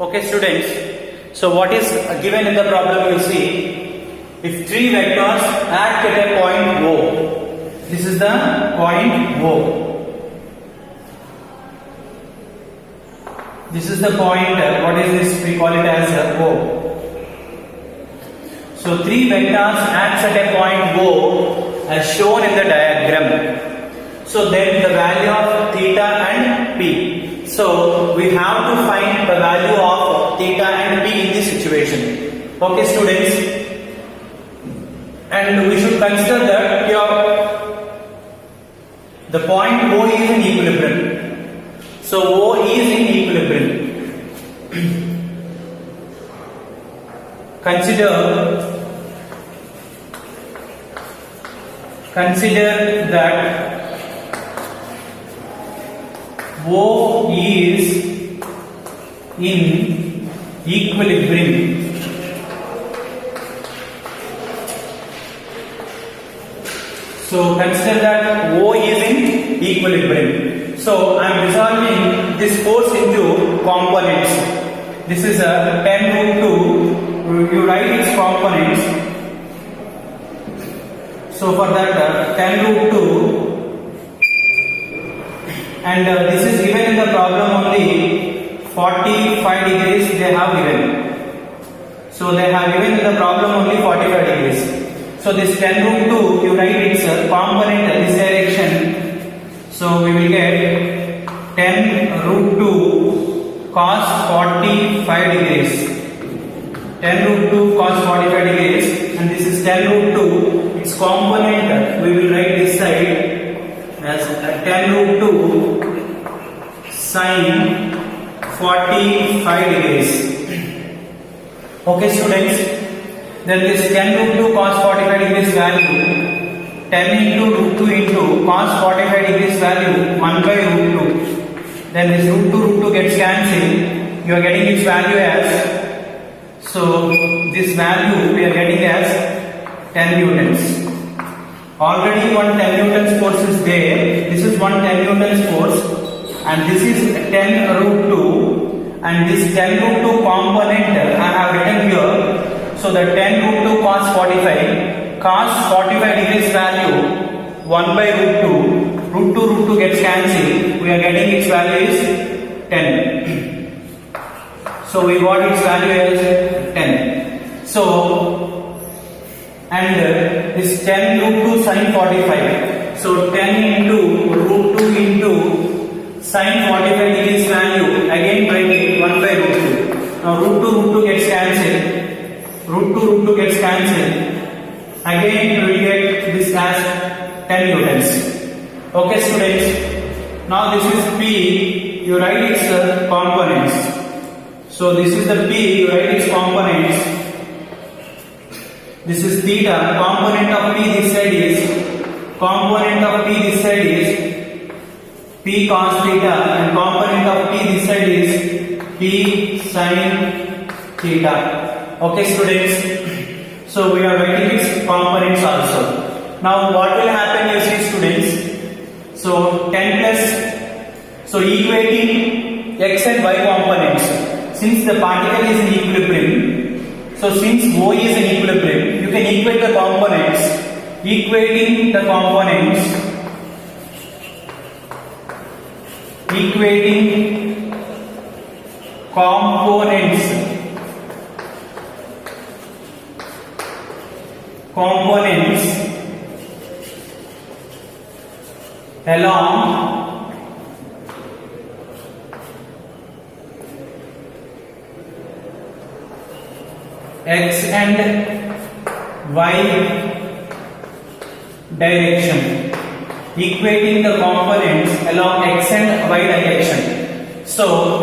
Okay students, so what is given in the problem? You see, if three vectors act at a point O, this is the point O. This is the point, what is this? We call it as O. So three vectors acts at a point O as shown in the diagram. So then the value of theta and P. So we have to find the value of theta and P in this situation. Okay students, and we should consider that here the point O is in equilibrium. So O is in equilibrium. Consider that O is in equilibrium. So consider that O is in equilibrium. So I am resolving this force into components. This is a 10 root 2. You write its components. So for that 10 root 2. And this is given in the problem only 45 degrees they have given. So they have given in the problem only 45 degrees. So this 10 root 2, you write its component in this direction. So we will get 10 root 2 cos 45 degrees. 10 root 2 cos 45 degrees. And this is 10 root 2. Its component, we will write this side as 10 root 2 sin 45 degrees. Okay students, then this 10 root 2 cos 45 degrees value, 10 into root 2 into cos 45 degrees value 1 by root 2. Then this root 2 gets cancelled. You are getting its value as, so this value we are getting as 10 newtons. Already one 10 newtons force is there. This is one 10 newtons force, and this is 10 root 2, and this 10 root 2 component I have written here. So the 10 root 2 cos 45 degrees value 1 by root 2 gets cancelled. We are getting its value is 10. So we got its value as 10. So and this 10 root 2 sin 45. So 10 into root 2 into sin 45 degrees value, again write it 1 by root 2. Now root 2 gets cancelled. Root 2 gets cancelled. Again we will get this as 10 newtons. Okay students. Now this is P. You write its components. So this is the P. You write its components. This is theta. Component of P this side is P cos theta, and component of P this side is P sin theta. Okay students. So we are writing its components also. Now what will happen, you see students. So 10 plus, so equating x and y components. Since the particle is in equilibrium, so since O is in equilibrium, you can equate the components. Equating components along x and y direction. Equating the components along x and y direction. So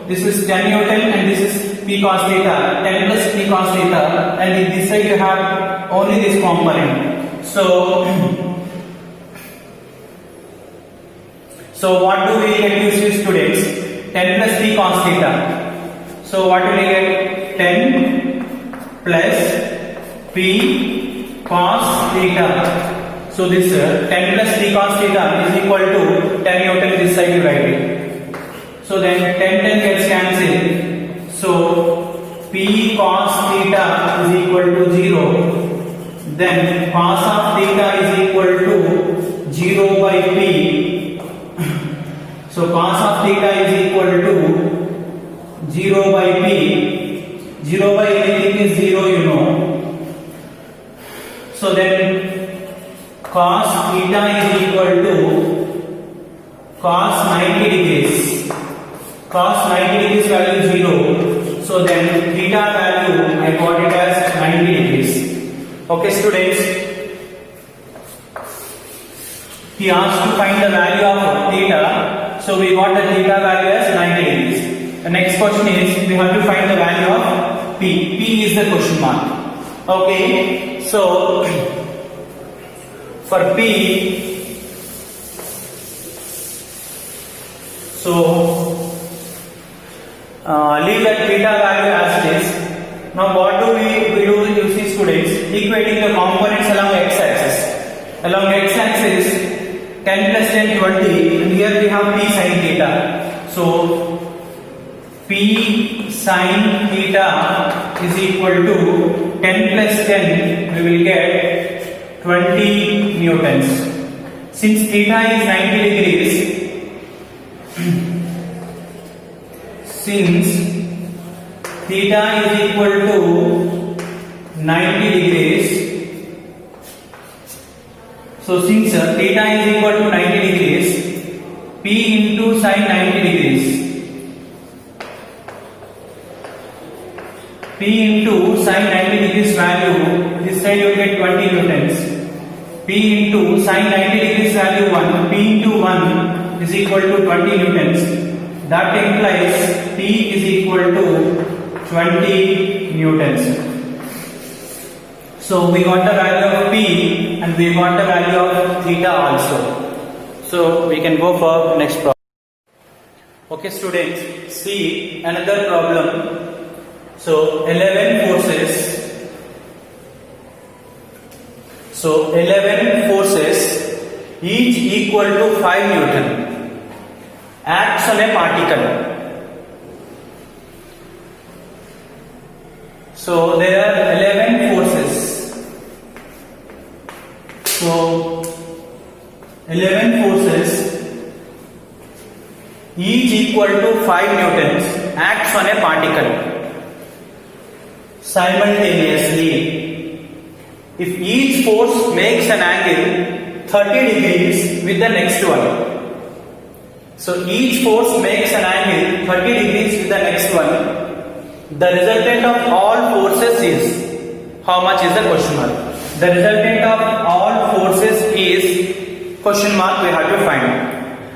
this is 10 Newton and this is P cos theta, 10 plus P cos theta, and in this side you have only this component. So what do we get, you see students? 10 plus P cos theta. So what do we get? 10 plus P cos theta. So this 10 plus P cos theta is equal to 10 Newton. This side you write it. So then 10 gets cancelled. So P cos theta is equal to 0. Then cos of theta is equal to 0 by P. So cos of theta is equal to 0 by P. 0 by anything is 0, you know. So then cos theta is equal to cos 90 degrees. Cos 90 degrees value is 0. So then theta value I got it as 90 degrees. Okay students. He asked to find the value of theta. So we got the theta value as 90 degrees. The next question is we have to find the value of P. P is the question mark. Okay. So for P, so leave that theta value as it is. Now what do we do? You see students, equating the components along x-axis. Along x-axis 10 plus 10 20, and here we have P sin theta. So P sin theta is equal to 10 plus 10, we will get 20 newtons. Since theta is 90 degrees, since theta is equal to 90 degrees, so since theta is equal to 90 degrees, P into sin 90 degrees, P into sin 90 degrees value, this side you get 20 newtons. P into sin 90 degrees value 1, P into 1 is equal to 20 newtons. That implies P is equal to 20 newtons. So we got the value of P and we got the value of theta also. So we can go for next problem. Okay students, see another problem. So 11 forces. So 11 forces, each equal to 5 Newton, acts on a particle. So there are 11 forces. So 11 forces, each equal to 5 Newtons, acts on a particle simultaneously. If each force makes an angle 30 degrees with the next one. So each force makes an angle 30 degrees with the next one. The resultant of all forces is, how much is the question mark? The resultant of all forces is question mark we have to find.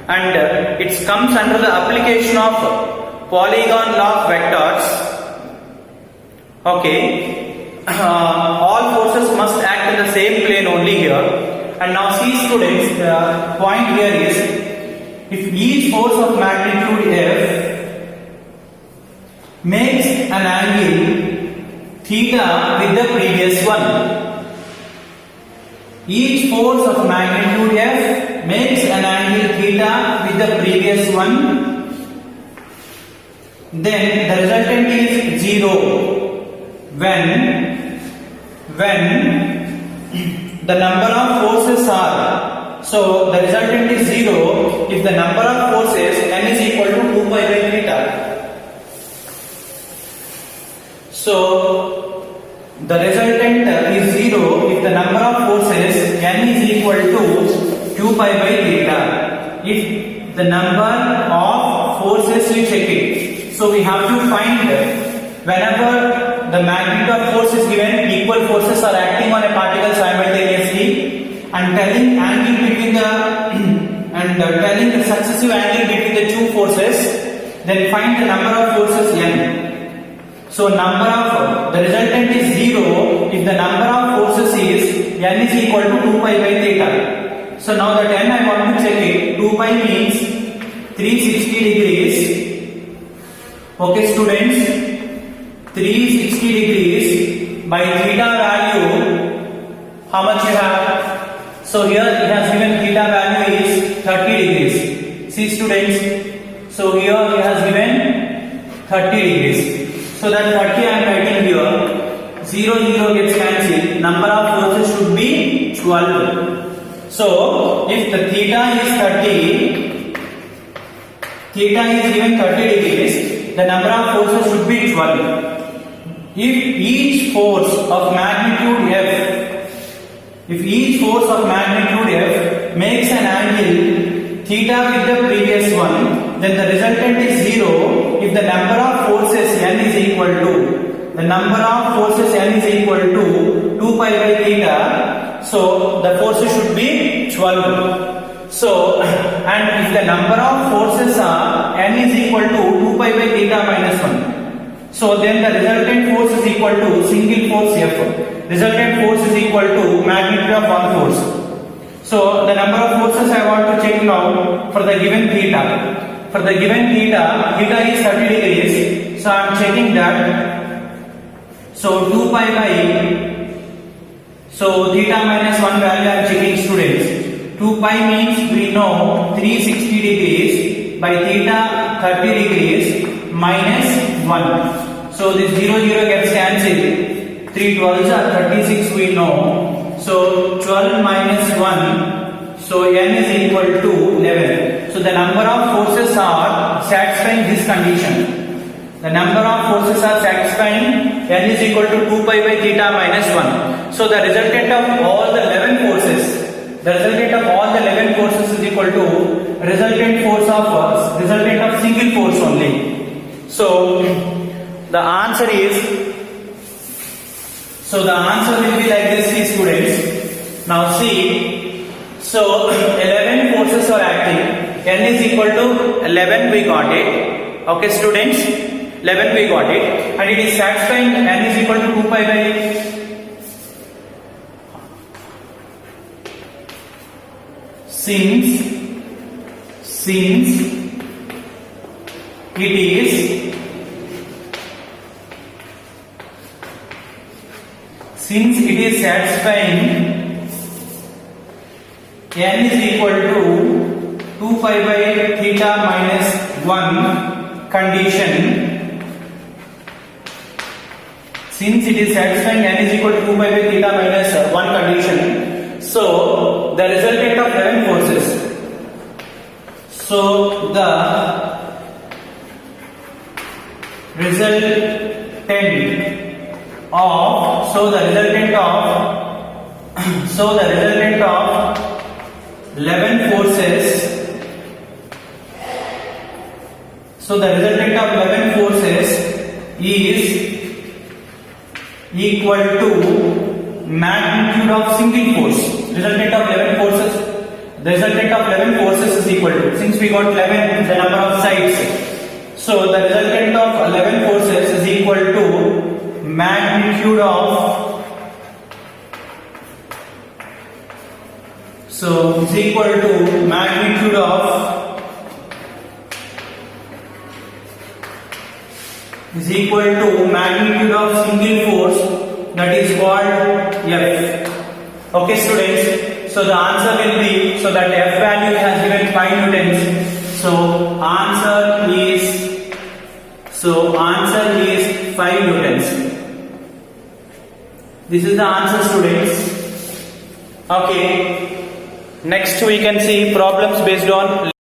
And it comes under the application of polygon law of vectors. Okay. All forces must act in the same plane only here. And now see students, the point here is, if each force of magnitude F makes an angle theta with the previous one, each force of magnitude F makes an angle theta with the previous one, then the resultant is 0 when the number of forces are, so the resultant is 0 if the number of forces n is equal to 2 pi by theta. So the resultant is 0 if the number of forces n is equal to 2 pi by theta. If the number of forces, we check it. So we have to find whenever the magnitude of force is given, equal forces are acting on a particle simultaneously, and telling angle between the telling the successive angle between the two forces, then find the number of forces n. So the resultant is 0 if the number of forces is n is equal to 2 pi by theta. So now that n I want to check it. 2 pi means 360 degrees. Okay students, 360 degrees by theta value, how much you have? So here it has given theta value is 30 degrees. See students, so here it has given 30 degrees. So that 30 I am writing here. 0, 0 gets cancelled. Number of forces should be 12. So if the theta is 30, theta is given 30 degrees, the number of forces should be 12. If each force of magnitude F makes an angle theta with the previous one, then the resultant is 0 if the number of forces n is equal to 2 pi by theta, so the forces should be 12. So, and if the number of forces are n is equal to 2 pi by theta minus 1, so then the resultant force is equal to single force F. Resultant force is equal to magnitude of one force. So the number of forces I want to check now for the given theta. For the given theta is 30 degrees. So I am checking that. So 2 pi by, so theta minus 1 value I am checking, students. 2 pi means we know 360 degrees by theta 30 degrees minus 1. So this 0, 0 gets cancelled. 3 12s are 36 we know. So 12 minus 1. So n is equal to 11. So the number of forces are satisfying this condition. The number of forces are satisfying n is equal to 2 pi by theta minus 1. So the resultant of all the 11 forces, is equal to resultant of single force only. So the answer will be like this, see students. Now see, so 11 forces are acting, n is equal to 11, we got it. Okay students, 11 we got it, and it is satisfying n is equal to 2 pi by, since it is satisfying n is equal to 2 pi by theta minus 1 condition. Since it is satisfying n is equal to 2 pi by theta minus 1 condition, so the resultant of 11 forces, so the resultant of 11 forces, is equal to magnitude of single force. The resultant of 11 forces is equal to, since we got 11 the number of sides, so the resultant of 11 forces is equal to magnitude of, so is equal to magnitude of single force, that is called F. Okay students, so the answer will be, so that F value has given 5 newtons, so answer is 5 newtons. This is the answer students. Okay, next we can see problems based on